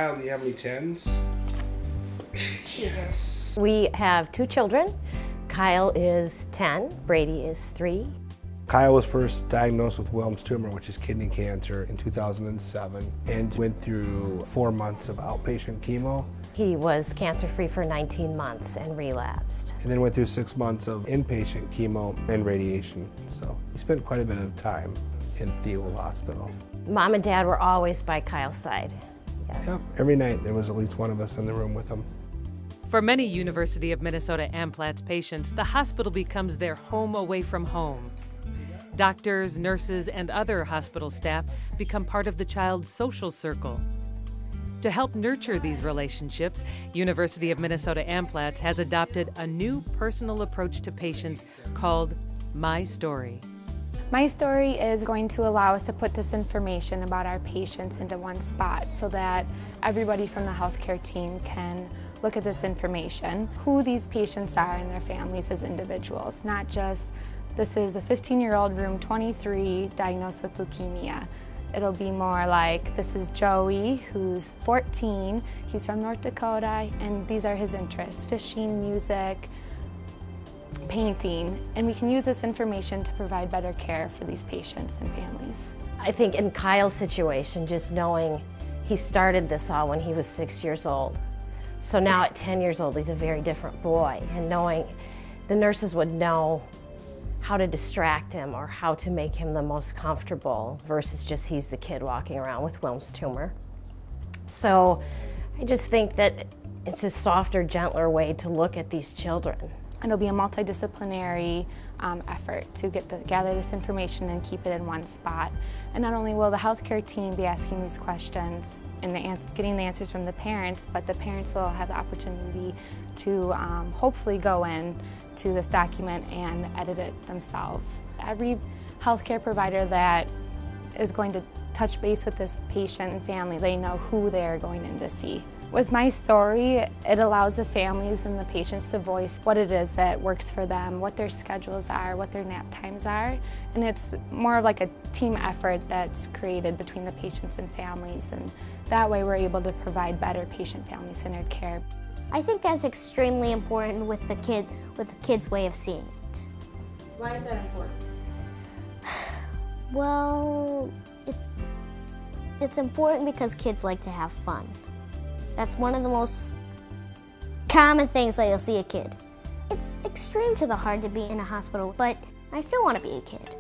Kyle, do you have any 10s? Cheaters. We have 2 children. Kyle is 10, Brady is 3. Kyle was first diagnosed with Wilms tumor, which is kidney cancer, in 2007, and went through 4 months of outpatient chemo. He was cancer-free for 19 months and relapsed. And then went through 6 months of inpatient chemo and radiation. So he spent quite a bit of time in Thiel Hospital. Mom and Dad were always by Kyle's side. Yes. Yeah, every night there was at least one of us in the room with him. For many University of Minnesota Amplatz patients, the hospital becomes their home away from home. Doctors, nurses, and other hospital staff become part of the child's social circle. To help nurture these relationships, University of Minnesota Amplatz has adopted a new personal approach to patients called My Story. My Story is going to allow us to put this information about our patients into one spot so that everybody from the healthcare team can look at this information, who these patients are and their families as individuals, not just this is a 15-year-old room 23 diagnosed with leukemia. It'll be more like this is Joey, who's 14, he's from North Dakota, and these are his interests: fishing, music, painting, and we can use this information to provide better care for these patients and families. I think in Kyle's situation, just knowing he started this all when he was 6 years old. So now at 10 years old, he's a very different boy, and knowing the nurses would know how to distract him or how to make him the most comfortable versus just he's the kid walking around with Wilms tumor. So I just think that it's a softer, gentler way to look at these children. And it'll be a multidisciplinary effort to gather this information and keep it in one spot. And not only will the healthcare team be asking these questions and getting the answers from the parents, but the parents will have the opportunity to hopefully go in to this document and edit it themselves. Every healthcare provider that is going to touch base with this patient and family, they know who they're going in to see. With My Story, it allows the families and the patients to voice what it is that works for them, what their schedules are, what their nap times are, and it's more of like a team effort that's created between the patients and families, and that way we're able to provide better patient-family-centered care. I think that's extremely important with the kid's way of seeing it. Why is that important? Well, it's important because kids like to have fun. That's one of the most common things that you'll see a kid. It's extreme to the hard to be in a hospital, but I still want to be a kid.